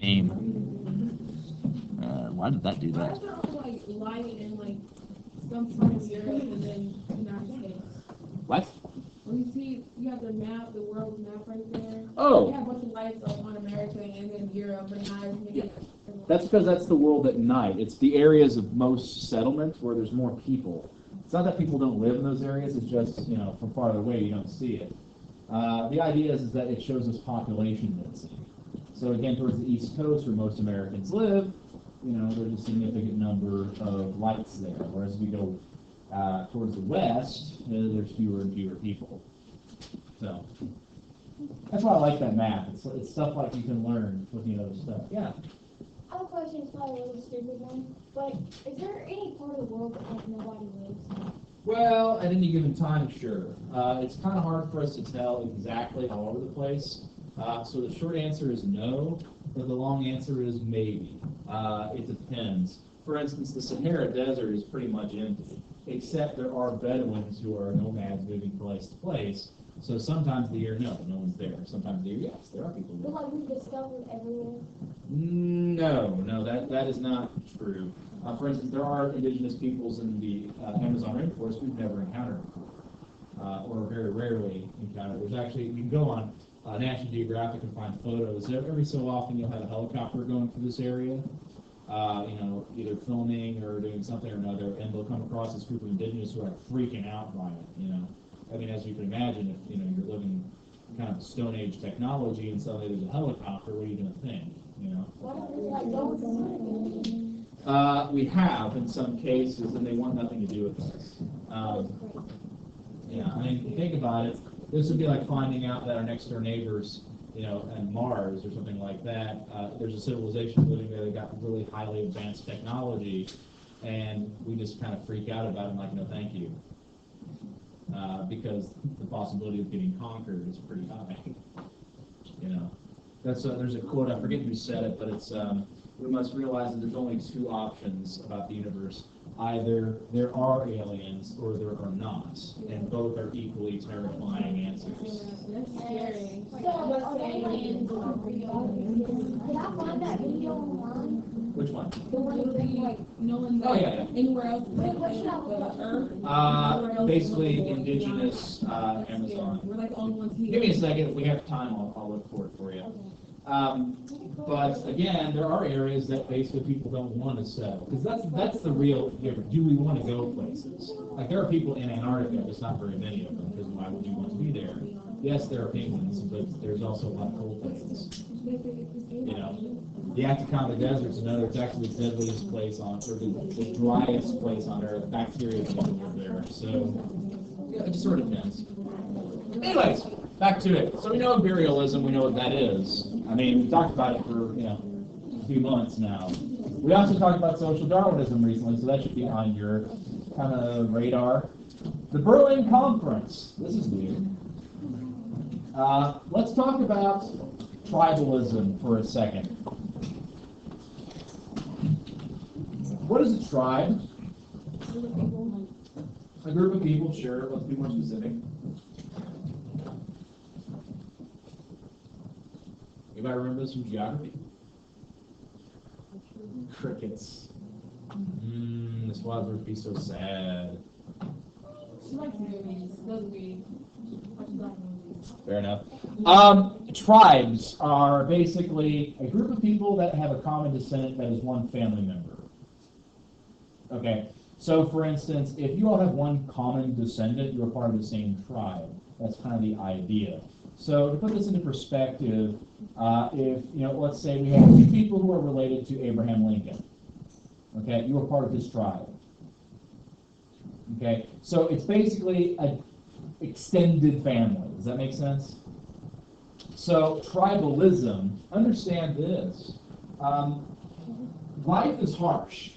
name. Why did that do Why that? is there also like light in like some part of Europe and then United States? What? When you see, you have the map, the world map right there. Oh. You have a bunch of lights on America and then Europe, but not as many. Yeah. That's because that's the world at night. It's the areas of most settlements where there's more people. It's not that people don't live in those areas. It's just, from farther away you don't see it. The idea is that it shows us population density. So again, towards the East Coast where most Americans live, there's a significant number of lights there. Whereas we go towards the West, there's fewer and fewer people. So that's why I like that map. It's stuff like you can learn looking at other stuff. Yeah. I have a question, it's probably a really stupid one, but is there any part of the world that like nobody lives? Well, at any given time, sure. It's kind of hard for us to tell exactly all over the place. So the short answer is no, but the long answer is maybe. It depends. For instance, the Sahara Desert is pretty much empty, except there are Bedouins who are nomads moving place to place. So sometimes of the year, no one's there. Sometimes of the year, yes, there are people there. But like we discovered everywhere? No, that is not true. For instance, there are indigenous peoples in the Amazon rainforest we've never encountered before, or very rarely encountered. There's actually, you can go on National Geographic and find photos. Every so often you'll have a helicopter going through this area, either filming or doing something or another, and they'll come across this group of indigenous who are freaking out by it, I mean, as you can imagine, if you're living kind of Stone Age technology and suddenly there's a helicopter, what are you going to think, Why don't we like go with We have in some cases, and they want nothing to do with us. I mean, think about it. This would be like finding out that our next door neighbors, on Mars or something like that, there's a civilization living there that got really highly advanced technology, and we just kind of freak out about it and like, no, thank you. Because the possibility of getting conquered is pretty high. There's a quote, I forget who said it, but it's we must realize that there's only two options about the universe. Either there are aliens or there are not, and both are equally terrifying answers. That's scary. So, are there aliens or real? Did I find that video online? Which one? The one that like Knowing that Oh, yeah. anywhere else Wait, what should I look up? Earth. Basically indigenous Amazon. We're like the only ones here. Give me a second. If we have time, I'll look for it for you. But again, there are areas that basically people don't want to settle, because that's the real difference. Do we want to go places? Like there are people in Antarctica, just not very many of them, because why would you want to be there? Yes, there are penguins, but there's also a lot of cold things. The Atacama Desert's another. It's actually the deadliest place on, or the driest place on Earth. Bacteria can live there. So it just sort of depends. Anyways, back to it. So we know imperialism. We know what that is. I mean, we talked about it for a few months now. We also talked about social Darwinism recently, so that should be on your kind of radar. The Berlin Conference. This is weird. Let's talk about tribalism for a second. What is a tribe? A group of people, sure. Let's be more specific. Anybody remember this from geography? Crickets. This was would be so sad. She likes movies. Those movies. Fair enough. Tribes are basically a group of people that have a common descendant that is one family member. Okay, so for instance, if you all have one common descendant, you're part of the same tribe. That's kind of the idea. So to put this into perspective, if, let's say we have two people who are related to Abraham Lincoln. Okay, you are part of his tribe. Okay, so it's basically an extended family. Does that make sense? So tribalism, understand this. Life is harsh,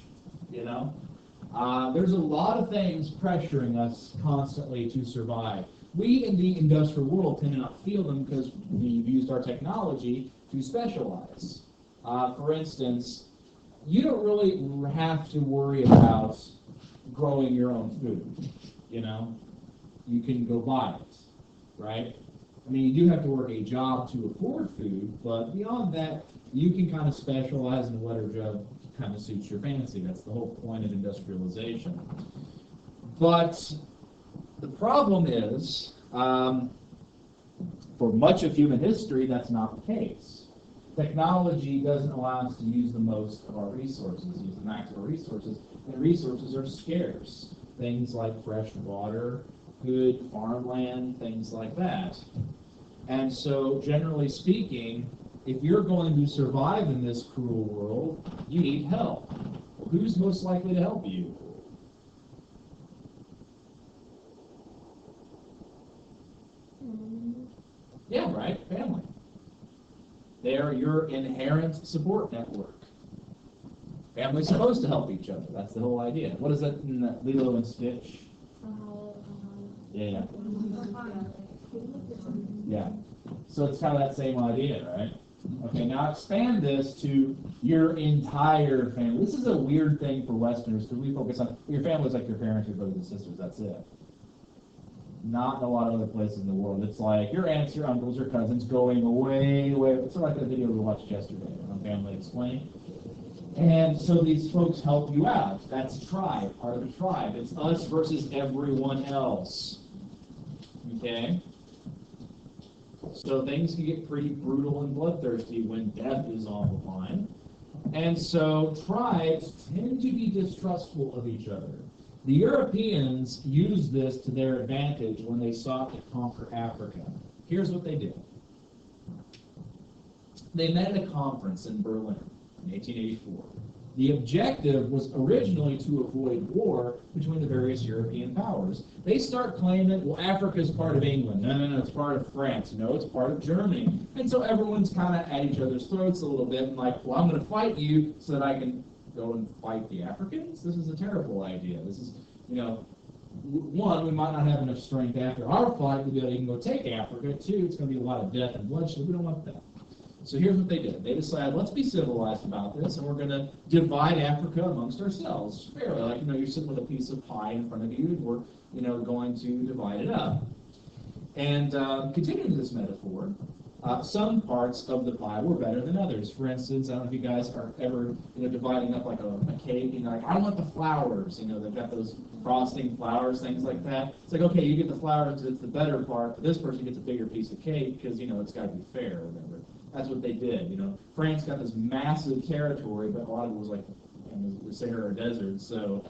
There's a lot of things pressuring us constantly to survive. We in the industrial world tend to not feel them because we've used our technology to specialize. For instance, you don't really have to worry about growing your own food, You can go buy it, right? I mean, you do have to work a job to afford food, but beyond that, you can kind of specialize in whatever job kind of suits your fancy. That's the whole point of industrialization. But the problem is, for much of human history, that's not the case. Technology doesn't allow us to use the most of our resources, use the max of our resources, and resources are scarce. Things like fresh water, good farmland, things like that. And so, generally speaking, if you're going to survive in this cruel world, you need help. Who's most likely to help you? Yeah, right, family. They are your inherent support network. Family's supposed to help each other. That's the whole idea. What is that in Lilo and Stitch? Yeah. Yeah. So it's kind of that same idea, right? Okay, now expand this to your entire family. This is a weird thing for Westerners because we focus on your family's like your parents, your brothers and sisters. That's it. Not in a lot of other places in the world. It's like your aunts, your uncles, your cousins going way, way. It's sort of like the video we watched yesterday on Family Explained. And so these folks help you out. That's tribe, part of the tribe. It's us versus everyone else. Okay? So things can get pretty brutal and bloodthirsty when death is on the line. And so tribes tend to be distrustful of each other. The Europeans used this to their advantage when they sought to conquer Africa. Here's what they did. They met at a conference in Berlin in 1884. The objective was originally to avoid war between the various European powers. They start claiming, well, Africa's part of England. No, it's part of France. No, it's part of Germany. And so everyone's kind of at each other's throats a little bit and like, well, I'm going to fight you so that I can go and fight the Africans? This is a terrible idea. This is, one, we might not have enough strength after our fight to be able to even go take Africa. Two, it's going to be a lot of death and bloodshed. We don't want that. So here's what they did. They decided, let's be civilized about this, and we're going to divide Africa amongst ourselves fairly. Like, you're sitting with a piece of pie in front of you, and we're, going to divide it up. And continuing this metaphor, some parts of the pie were better than others. For instance, I don't know if you guys are ever, dividing up like a cake, like, I want the flowers, they've got those frosting flowers, things like that. It's like, okay, you get the flowers, it's the better part, but this person gets a bigger piece of cake because, it's got to be fair or whatever. That's what they did, France got this massive territory, but a lot of it was like the Sahara Desert, so,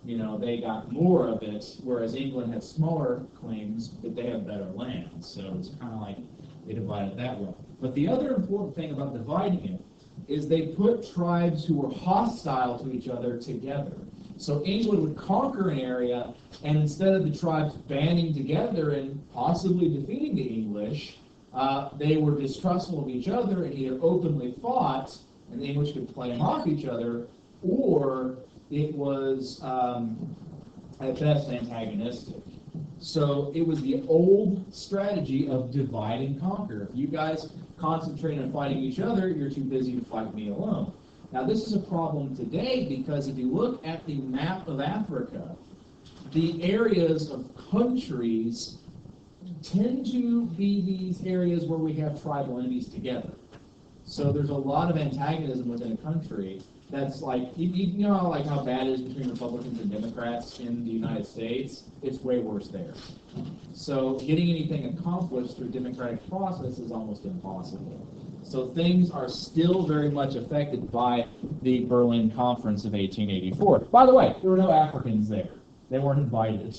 they got more of it, whereas England had smaller claims, but they had better land. So it's kind of like they divided that way. But the other important thing about dividing it is they put tribes who were hostile to each other together. So England would conquer an area, and instead of the tribes banding together and possibly defeating the English, they were distrustful of each other and either openly fought, and the English could play them off each other, or it was at best antagonistic. So it was the old strategy of divide and conquer. If you guys concentrate on fighting each other, you're too busy to fight me alone. Now this is a problem today because if you look at the map of Africa, the areas of countries tend to be these areas where we have tribal enemies together. So there's a lot of antagonism within a country that's like, like how bad it is between Republicans and Democrats in the United States? It's way worse there. So getting anything accomplished through democratic process is almost impossible. So things are still very much affected by the Berlin Conference of 1884. By the way, there were no Africans there. They weren't invited.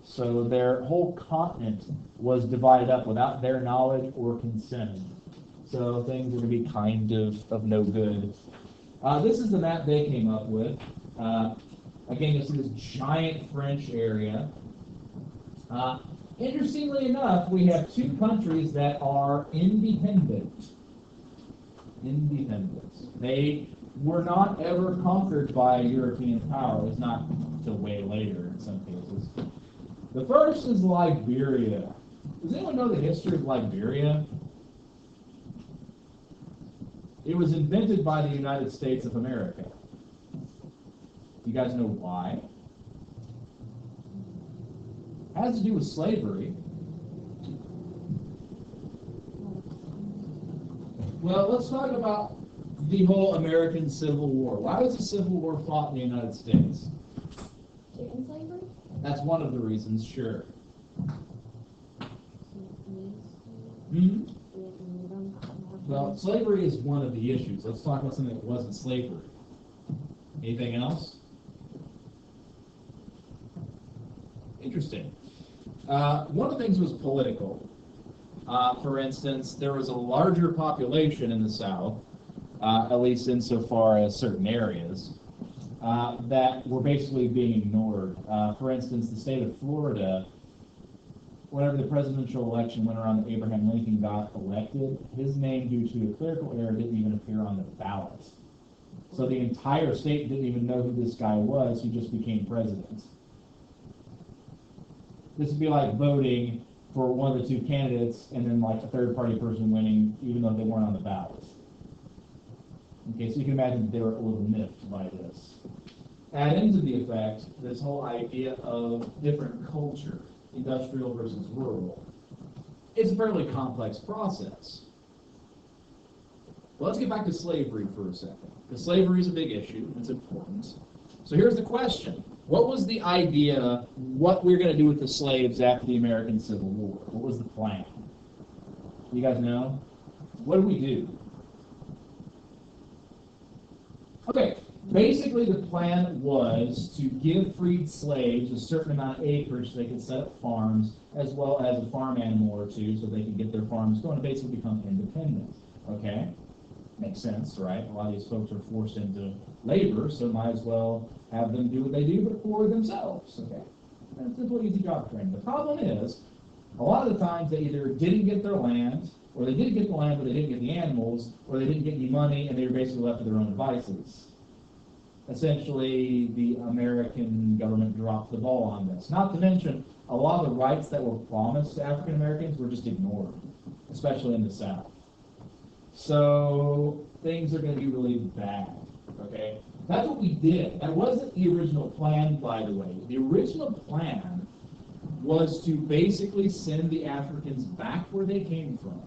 So their whole continent was divided up without their knowledge or consent. So things are going to be kind of no good. This is the map they came up with. Again, you see this giant French area. Interestingly enough, we have two countries that are independent. They were not ever conquered by a European power. It was not until way later in some cases. The first is Liberia. Does anyone know the history of Liberia? It was invented by the United States of America. You guys know why? It has to do with slavery. Well, let's talk about the whole American Civil War. Why was the Civil War fought in the United States? To end slavery? That's one of the reasons, sure. Hmm? Well, slavery is one of the issues. Let's talk about something that wasn't slavery. Anything else? Interesting. One of the things was political. For instance, there was a larger population in the South, at least insofar as certain areas, that were basically being ignored. For instance, the state of Florida, whenever the presidential election went around and Abraham Lincoln got elected, his name, due to a clerical error, didn't even appear on the ballot. So the entire state didn't even know who this guy was, who just became president. This would be like voting for one of the two candidates and then like a third party person winning even though they weren't on the ballot. Okay, so you can imagine that they were a little miffed by this. Add into the effect this whole idea of different culture, industrial versus rural. It's a fairly complex process. But let's get back to slavery for a second, because slavery is a big issue, it's important. So here's the question. What was the idea, what we're going to do with the slaves after the American Civil War? What was the plan? You guys know? What did we do? Okay, basically the plan was to give freed slaves a certain amount of acreage so they could set up farms, as well as a farm animal or two so they could get their farms going and basically become independent. Okay? Makes sense, right? A lot of these folks are forced into labor, so might as well have them do what they do, but for themselves. Okay? That's a simple, easy job training. The problem is, a lot of the times they either didn't get their land, or they did get the land, but they didn't get the animals, or they didn't get any money, and they were basically left to their own devices. Essentially, the American government dropped the ball on this. Not to mention, a lot of the rights that were promised to African Americans were just ignored, especially in the South. So things are going to be really bad, okay? That's what we did. That wasn't the original plan, by the way. The original plan was to basically send the Africans back where they came from.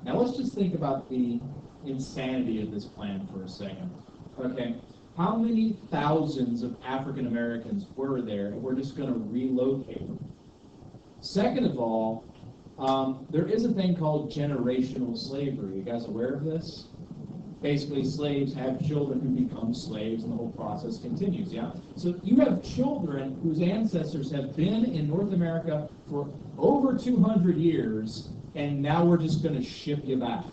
Now let's just think about the insanity of this plan for a second. Okay, how many thousands of African Americans were there, and we're just going to relocate them? Second of all, there is a thing called generational slavery. You guys aware of this? Basically, slaves have children who become slaves, and the whole process continues, yeah? So you have children whose ancestors have been in North America for over 200 years, and now we're just going to ship you back.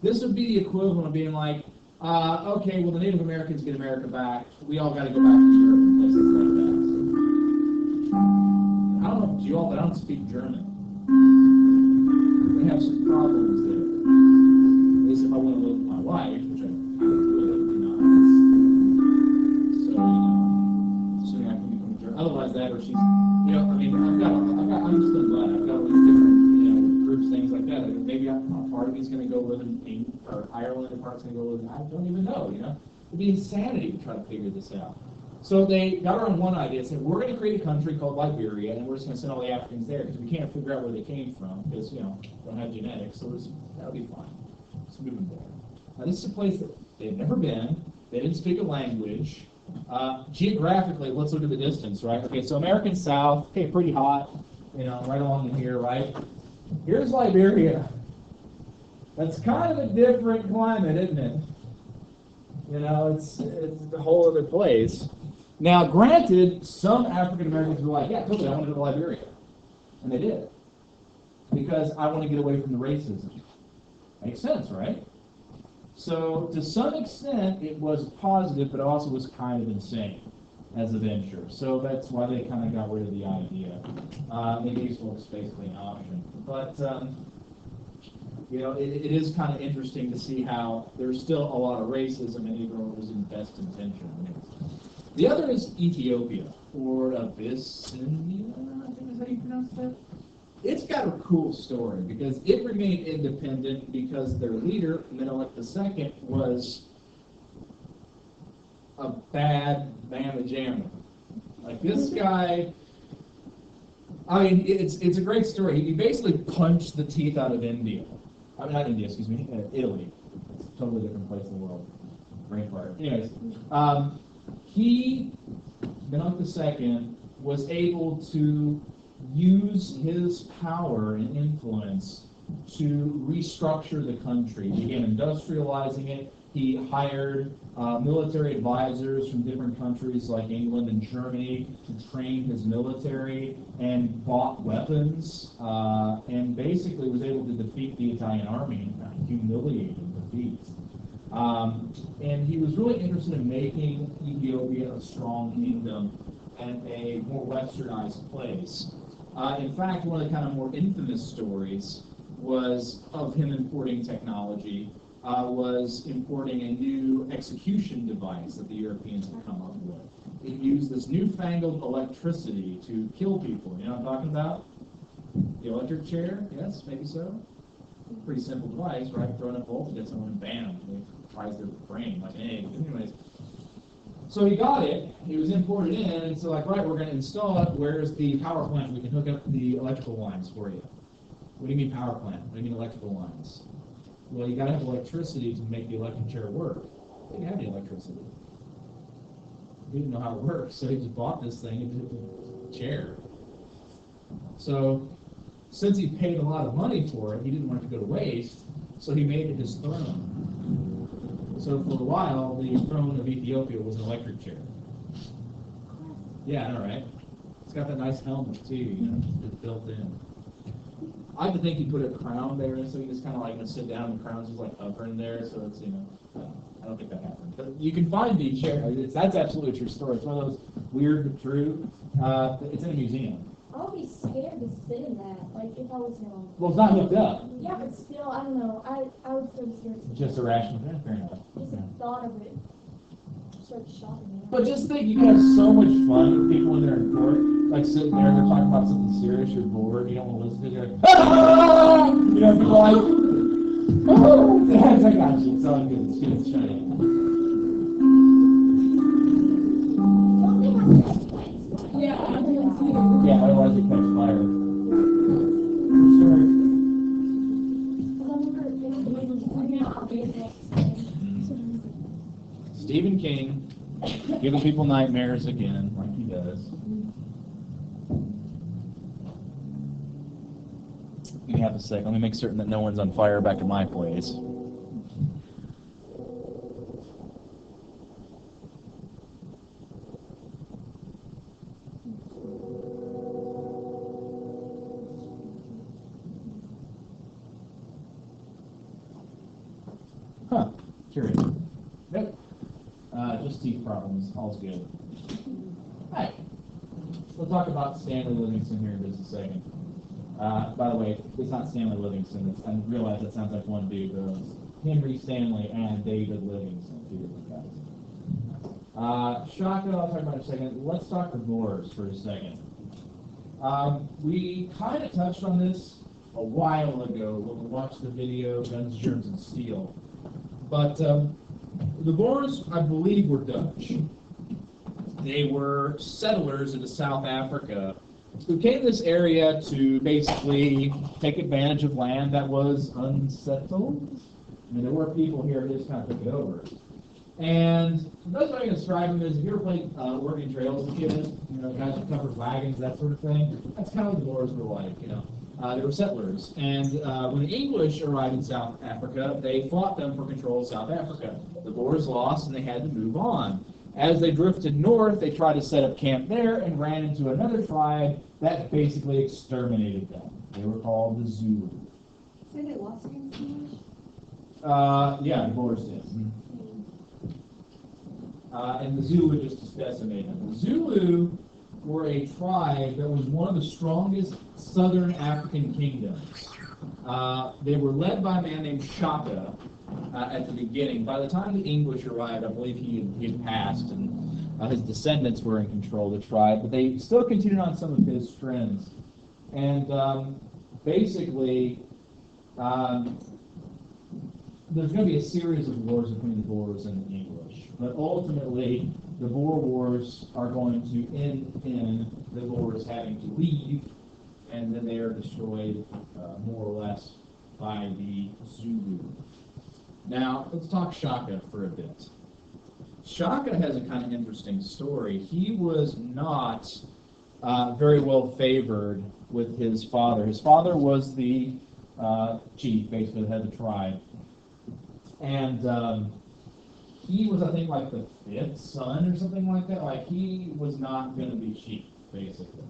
This would be the equivalent of being like, okay, well, the Native Americans get America back. We all got to go back to Europe and places like that. I don't know about you all, but I don't speak German. We have some problems there. At least if I want to live with my wife, which I would, assuming I can become German. Otherwise, that or she's, I'm just in blood. I've got all these different, groups, things like that. Maybe a part of me's going to go live in England or Ireland, and part's going to go live in, I don't even know, It'd be insanity to try to figure this out. So they got around one idea, said, we're going to create a country called Liberia, and we're just going to send all the Africans there, because we can't figure out where they came from, because, don't have genetics, so that'll be fine. Let's move them there. Now, this is a place that they've never been. They didn't speak a language. Geographically, let's look at the distance, right? Okay, so American South, okay, pretty hot, right along in here, right? Here's Liberia. That's kind of a different climate, isn't it? It's a whole other place. Now, granted, some African Americans were like, yeah, totally, I want to go to Liberia. And they did. Because I want to get away from the racism. Makes sense, right? So, to some extent, it was positive, but also was kind of insane as a venture. So that's why they kind of got rid of the idea. They gave folks basically an option. But, it is kind of interesting to see how there's still a lot of racism, and even though it was in best intention. The other is Ethiopia, or Abyssinia, I think is how you pronounce that. It's got a cool story, because it remained independent because their leader, Menelik II, was a bad mamma jamma. Like, this guy, it's a great story. He basically punched the teeth out of India. not India, excuse me, Italy. It's a totally different place in the world. Brain fart. Anyways, he, Benedict II, was able to use his power and influence to restructure the country. He began industrializing it. He hired military advisors from different countries like England and Germany to train his military, and bought weapons, and basically was able to defeat the Italian army in a humiliating defeat. And he was really interested in making Ethiopia a strong kingdom and a more westernized place. In fact, one of the kind of more infamous stories was of him importing technology, was importing a new execution device that the Europeans had come up with. It used this newfangled electricity to kill people. You know what I'm talking about? The electric chair? Yes, maybe so. Pretty simple device, right? Throw in a voltage at someone and bam, they fries their brain like an egg. Anyways, so he got it. It was imported in, and so like, right, we're going to install it. Where's the power plant? We can hook up the electrical lines for you. What do you mean power plant? What do you mean electrical lines? Well, you got to have electricity to make the electric chair work. They didn't have the electricity. He didn't know how it works, so he just bought this thing and took the chair. So, since he paid a lot of money for it, he didn't want it to go to waste, so he made it his throne. So for a while, the throne of Ethiopia was an electric chair. Yeah, all right. It's got that nice helmet too, you know, it's built in. I would think he put a crown there, so you just kind of like sit down and the crown's just like hovering there, so it's, you know, I don't think that happened. But you can find the chair. That's absolutely a true story. It's one of those weird but true. It's in a museum. I would be scared to sit in that, like if I was him. Well, it's not hooked up. Yeah, but still, I don't know. I would feel scared. Just irrational. Yeah, fair enough. Just the thought of it starts shocking me. But just think, you can have so much fun with people when they're in court, like sitting there, they're talking about something serious, you're bored, you don't want to listen to it, you're like, ah! You know, people are like, oh, yes, I got you. It's all good. It's good. It's shiny. Yeah, I didn't see it. Yeah, otherwise it catch fire. For sure. Stephen King, giving people nightmares again, like he does. Give me half a sec. Let me make certain that no one's on fire back at my place. Huh. Curious. Nope. Just teeth problems. All's good. Hi. We'll talk about Stanley Livingston here in just a second. By the way, it's not Stanley Livingston. I realize that sounds like one dude, but it's Henry Stanley and David Livingston, two different guys. Shaka, I'll talk about in a second. Let's talk the Boers for a second. We kind of touched on this a while ago when we watched the video Guns, Germs, and Steel. But the Boers, I believe, were Dutch. They were settlers into South Africa who came to this area to basically take advantage of land that was unsettled. I mean, there were people here who just kind of took it over. And the best way I can describe them is, if you ever played Oregon Trail as a kid, you know, guys who covered wagons, that sort of thing, that's kind of what the Boers were like, you know. They were settlers. And when the English arrived in South Africa, they fought them for control of South Africa. The Boers lost, and they had to move on. As they drifted north, they tried to set up camp there and ran into another tribe that basically exterminated them. They were called the Zulu. Say they lost against English? Yeah, the Boers did. And the Zulu just decimated them. The Zulu were a tribe that was one of the strongest southern African kingdoms. They were led by a man named Shaka at the beginning. By the time the English arrived, I believe he had passed, and his descendants were in control of the tribe, but they still continued on some of his trends. And basically, there's going to be a series of wars between the Boers and the English, but ultimately, the Boer Wars are going to end in the Boers having to leave, and then they are destroyed more or less by the Zulu. Now, let's talk Shaka for a bit. Shaka has a kind of interesting story. He was not very well favored with his father. His father was the chief, basically the head of the tribe. And he was, I think, like the fifth son or something like that. Like, he was not going to be chief, basically.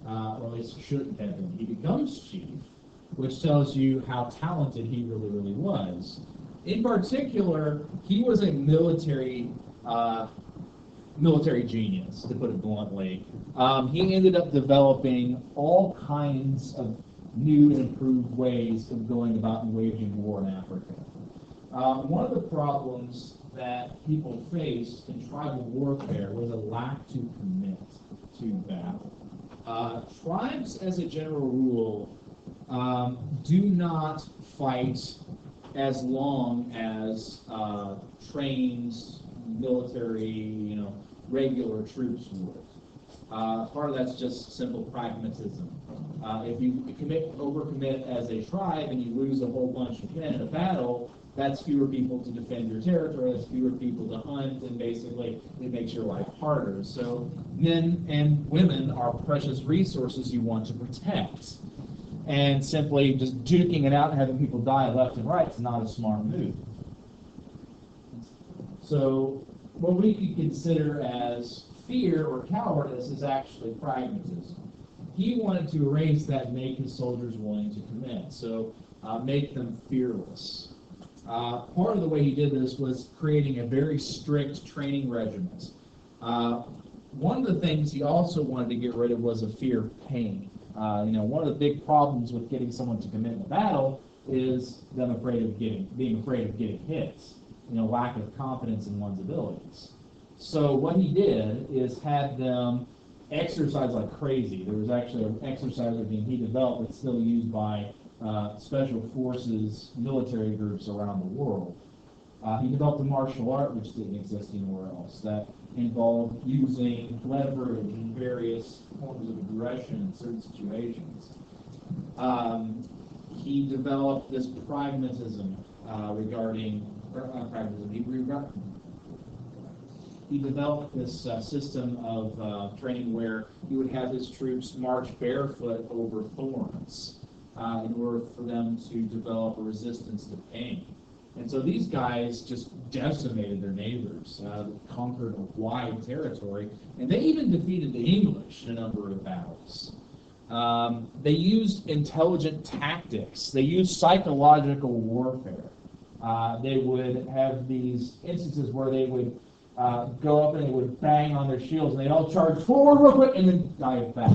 Or at least shouldn't have been. He becomes chief, which tells you how talented he really, really was. In particular, he was a military genius, to put it bluntly. He ended up developing all kinds of new and improved ways of going about and waging war in Africa. One of the problems that people faced in tribal warfare was a lack to commit to battle. Tribes, as a general rule, do not fight as long as trained military, regular troops would. Part of that's just simple pragmatism. If you overcommit as a tribe and you lose a whole bunch of men in a battle, that's fewer people to defend your territory, that's fewer people to hunt, and basically it makes your life harder. So men and women are precious resources you want to protect. And simply just duking it out and having people die left and right is not a smart move. So what we could consider as fear or cowardice is actually pragmatism. He wanted to erase that and make his soldiers willing to commit, so make them fearless. Part of the way he did this was creating a very strict training regiment. One of the things he also wanted to get rid of was a fear of pain. One of the big problems with getting someone to commit in a battle is them being afraid of getting hit. Lack of confidence in one's abilities. So what he did is had them exercise like crazy. There was actually an exercise routine he developed that's still used by special forces military groups around the world. He developed a martial art which didn't exist anywhere else that involved using leverage and various forms of aggression in certain situations. He developed this pragmatism he developed this system of training where he would have his troops march barefoot over thorns in order for them to develop a resistance to pain. And so these guys just decimated their neighbors, conquered a wide territory, and they even defeated the English in a number of battles. They used intelligent tactics. They used psychological warfare. They would have these instances where they would go up and they would bang on their shields, and they'd all charge forward real quick and then dive back.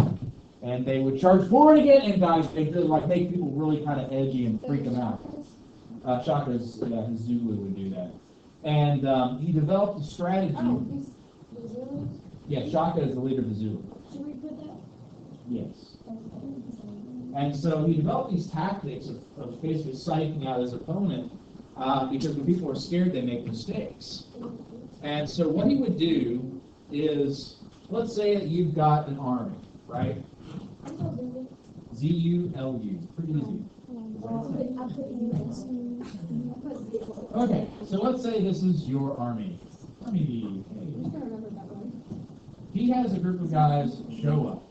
And they would charge forward again and dive. They would make people really kind of edgy and freak them out. Shaka's Zulu would do that. And he developed a strategy. The Zulus? Yeah, Shaka is the leader of the Zulu. Should we put that? Yes. And so he developed these tactics of basically psyching out his opponent because when people are scared, they make mistakes. And so what he would do is, let's say that you've got an army, right? Z-U-L-U. Pretty easy. Okay, so let's say this is your army. He has a group of guys show up,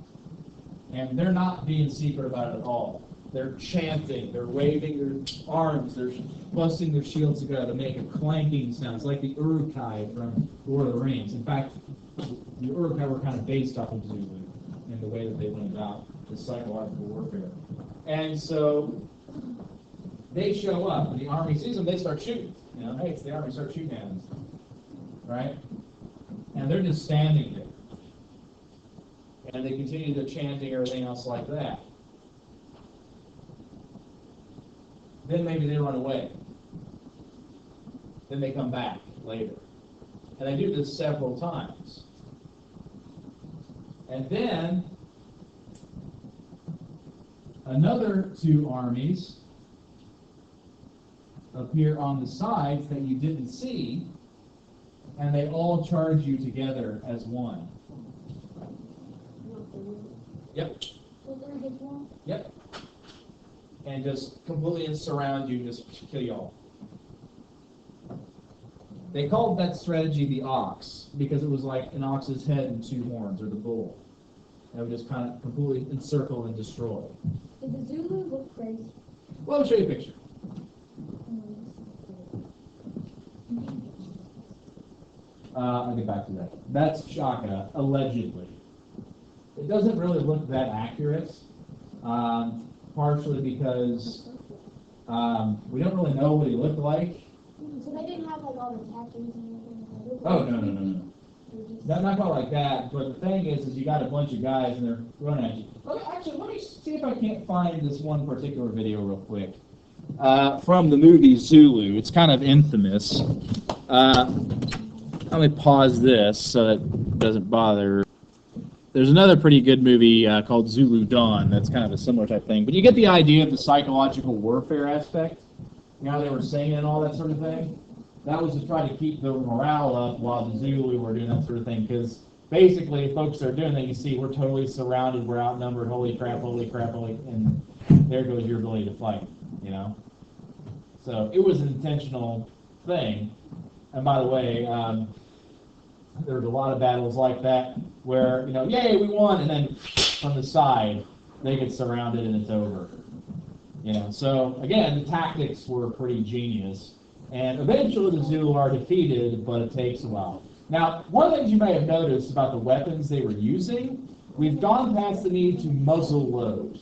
and they're not being secret about it at all. They're chanting, they're waving their arms, they're busting their shields together to make a clanking sound. It's like the Uruk-hai from Lord of the Rings. In fact, the Uruk-hai were kind of based off of Zulu in the way that they went about the psychological warfare. And so they show up, and the army sees them, they start shooting. Hey, it's the army, start shooting at them. Right? And they're just standing there. And they continue their chanting, everything else like that. Then maybe they run away. Then they come back later. And they do this several times. And then another two armies appear on the sides that you didn't see, and they all charge you together as one. Yep. Yep. and just completely surround you and just kill you all. They called that strategy the ox because it was like an ox's head and two horns, or the bull. That would just kind of completely encircle and destroy. Did the Zulu look crazy? Well, I'll show you a picture. I'll get back to that. That's Shaka, allegedly. It doesn't really look that accurate, partially because we don't really know what he looked like. So they didn't have like all the tattoos and everything? Oh, no. Not quite like that, but the thing is you got a bunch of guys and they're running at you. Let me see if I can't find this one particular video real quick. From the movie Zulu. It's kind of infamous. Let me pause this so it doesn't bother. There's another pretty good movie called Zulu Dawn that's kind of a similar type thing. But you get the idea of the psychological warfare aspect. You know how they were singing and all that sort of thing? That was to try to keep the morale up while the Zulu were doing that sort of thing. Because basically, folks are doing that. You see, we're totally surrounded, we're outnumbered, holy crap, and there goes your ability to fight, you know? So it was an intentional thing. And by the way, there's a lot of battles like that where, yay, we won, and then from the side, they get surrounded and it's over. So again, the tactics were pretty genius. And eventually the Zulu are defeated, but it takes a while. Now, one of the things you may have noticed about the weapons they were using, we've gone past the need to muzzle load.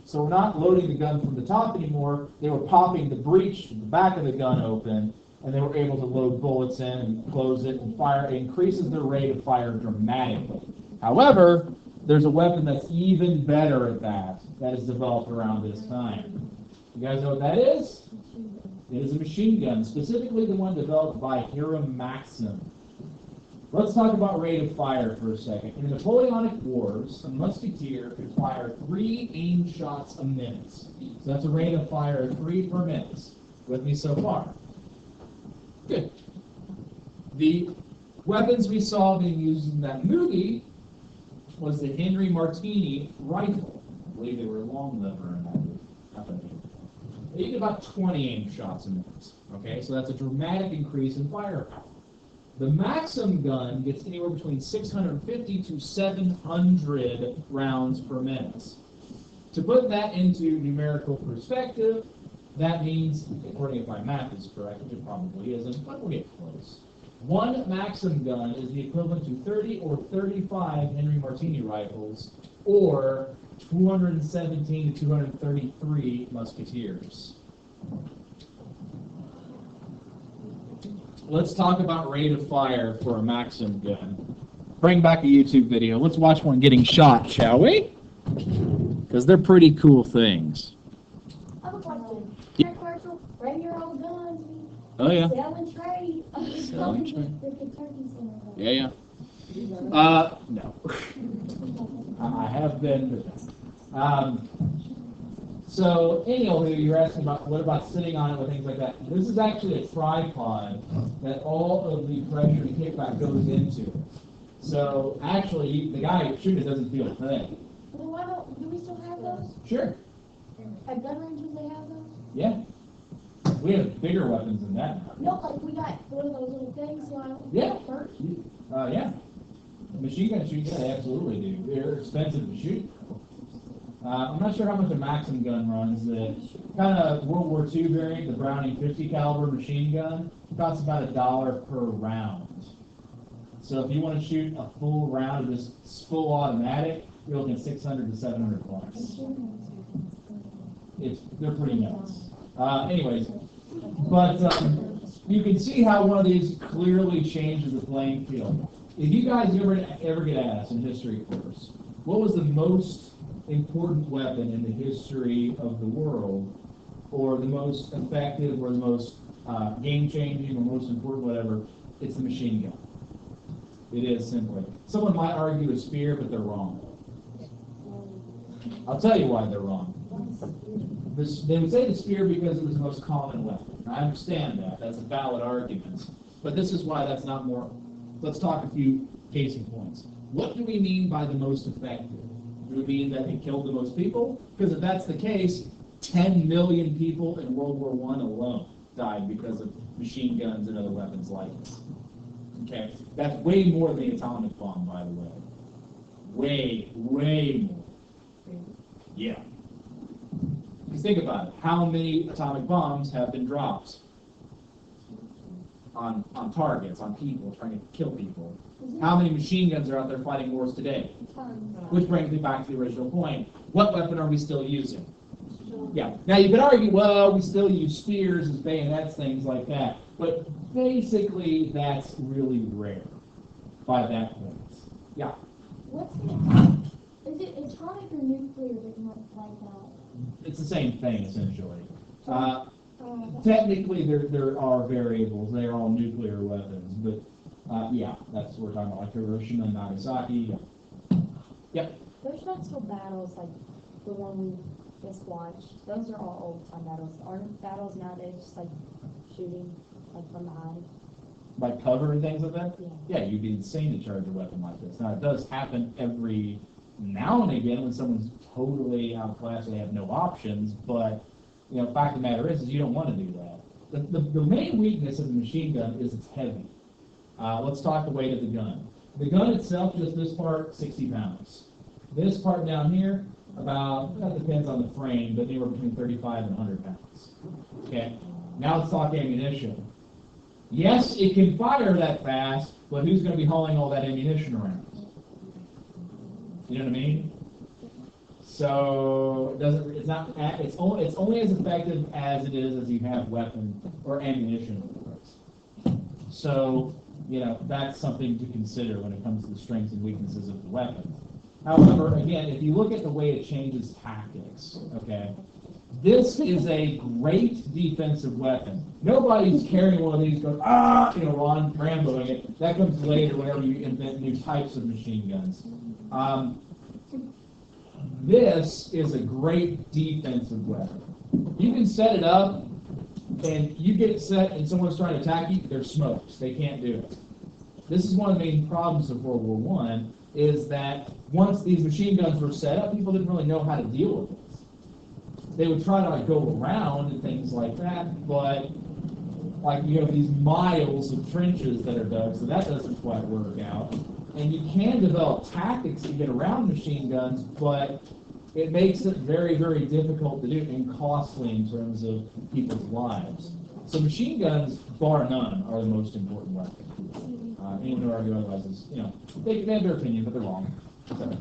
So we're not loading the gun from the top anymore. They were popping the breech from the back of the gun open, and they were able to load bullets in and close it and fire. It increases their rate of fire dramatically. However, there's a weapon that's even better at that is developed around this time. You guys know what that is? It is a machine gun, specifically the one developed by Hiram Maxim. Let's talk about rate of fire for a second. In the Napoleonic Wars, a musketeer could fire 3 aimed shots a minute. So that's a rate of fire of 3 per minute. With me so far? Good. The weapons we saw being used in that movie was the Henry Martini rifle. I believe they were long lever in that company. They get about 20 aimed shots a minute. Okay, so that's a dramatic increase in firepower. The Maxim gun gets anywhere between 650 to 700 rounds per minute. To put that into numerical perspective, that means, according if my math is correct, which it probably isn't, but we'll get close. One Maxim gun is the equivalent to 30 or 35 Henry Martini rifles, or 217 to 233 musketeers. Let's talk about rate of fire for a Maxim gun. Bring back a YouTube video. Let's watch one getting shot, shall we? Because they're pretty cool things. I have a question. Commercial, bring your own guns. Oh, yeah. Sell and trade. Sell and trade. The Kentucky Center. Yeah. No. I have been. So, anyhow, you're asking about what about sitting on it with things like that. This is actually a tripod that all of the pressure and kickback goes into. So, actually, the guy shooting it doesn't feel a thing. Well, do we still have those? Sure. At gun ranges they have those? Yeah. We have bigger weapons than that. No, like we got one of those little things, so I don't Yeah. get hurt. Yeah. Machine gun shooting, yeah, they absolutely do. They're expensive to shoot. I'm not sure how much a Maxim gun runs. The kind of World War II variant, the Browning 50 caliber machine gun, costs about $1 per round. So if you want to shoot a full round of this full automatic, you're looking at 600 to 700 bucks. They're pretty nuts. Anyways, but you can see how one of these clearly changes the playing field. If you guys ever get asked in history course, what was the most important weapon in the history of the world, or the most effective, or the most game-changing, or most important, whatever, it's the machine gun. It is simply. Someone might argue a spear, but they're wrong. I'll tell you why they're wrong. They would say the spear because it was the most common weapon. I understand that. That's a valid argument. But this is why that's not more. Let's talk a few case in points. What do we mean by the most effective? Do we mean that it killed the most people? Because if that's the case, 10 million people in World War I alone died because of machine guns and other weapons like this. Okay? That's way more than the atomic bomb, by the way. Way more. Yeah. Because think about it. How many atomic bombs have been dropped on targets, on people, trying to kill people? How many machine guns are out there fighting wars today? Which brings me back to the original point. What weapon are we still using? Yeah. Now you could argue, well, we still use spears and bayonets, things like that. But basically, that's really rare by that point. Yeah. What's the atomic? Is it atomic or nuclear that you like that? It's the same thing, essentially. Technically, there are variables. They are all nuclear weapons. But, yeah, that's what we're talking about, like Hiroshima and Nagasaki. Yep. There's not still battles like the one we just watched. Those are all old time battles. Aren't battles nowadays just like shooting like from behind? Like cover and things like that? Yeah. Yeah, you'd be insane to charge a weapon like this. Now, it does happen every now and again when someone's totally outclassed, they have no options, but, you know, fact of the matter is you don't want to do that. The main weakness of the machine gun is it's heavy. Let's talk the weight of the gun. The gun itself, just this part, 60 pounds. This part down here, about, that depends on the frame, but anywhere between 35 and 100 pounds. Okay? Now let's talk ammunition. Yes, it can fire that fast, but who's going to be hauling all that ammunition around? You know what I mean? So it's only as effective as it is as you have weapon or ammunition. So, you know, that's something to consider when it comes to the strengths and weaknesses of the weapon. However, again, if you look at the way it changes tactics, okay, this is a great defensive weapon. Nobody's carrying one of these going, you know, Ron Ramboing it. That comes later whenever you invent new types of machine guns. This is a great defensive weapon. You can set it up, and you get it set, and someone's trying to attack you, they're smoked. They can't do it. This is one of the main problems of World War I, is that once these machine guns were set up, people didn't really know how to deal with it. They would try to like go around and things like that, but like you have these miles of trenches that are dug, so that doesn't quite work out. And you can develop tactics to get around machine guns, but it makes it very, very difficult to do and costly in terms of people's lives. So machine guns, bar none, are the most important weapon. Anyone who argue otherwise is, you know, they have their opinion, but they're wrong. So,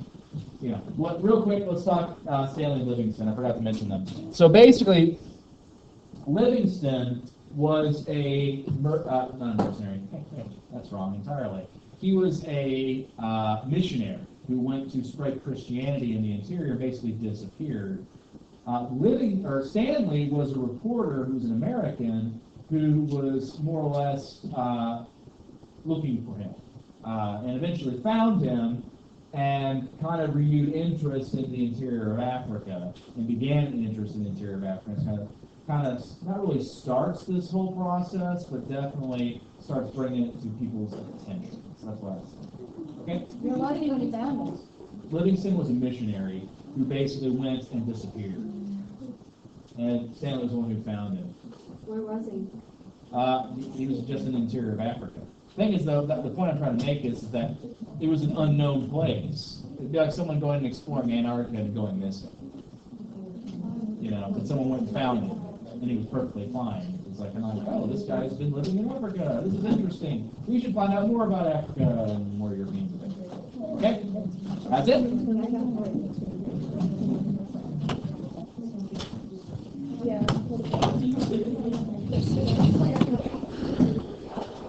you know, real quick, let's talk Stanley and Livingston. I forgot to mention them. So basically, Livingston was not a mercenary. That's wrong entirely. He was a missionary who went to spread Christianity in the interior, basically disappeared. Stanley was a reporter who's an American who was more or less looking for him, and eventually found him and kind of renewed interest in the interior of Africa and began an interest in the interior of Africa. It's kind of not really starts this whole process, but definitely starts bringing it to people's attention. So that's why it's okay. You're lucky when he found us. Livingston was a missionary who basically went and disappeared, and Stanley was the one who found him. Where was he? He was just in the interior of Africa. The thing is, though, that the point I'm trying to make is that it was an unknown place. It'd be like someone going and exploring Antarctica and going missing. You know, but someone went and found him, and he was perfectly fine. It's like, and I'm like, oh, this guy's been living in Africa. This is interesting. We should find out more about Africa and more Europeans. Okay, that's it. Yeah.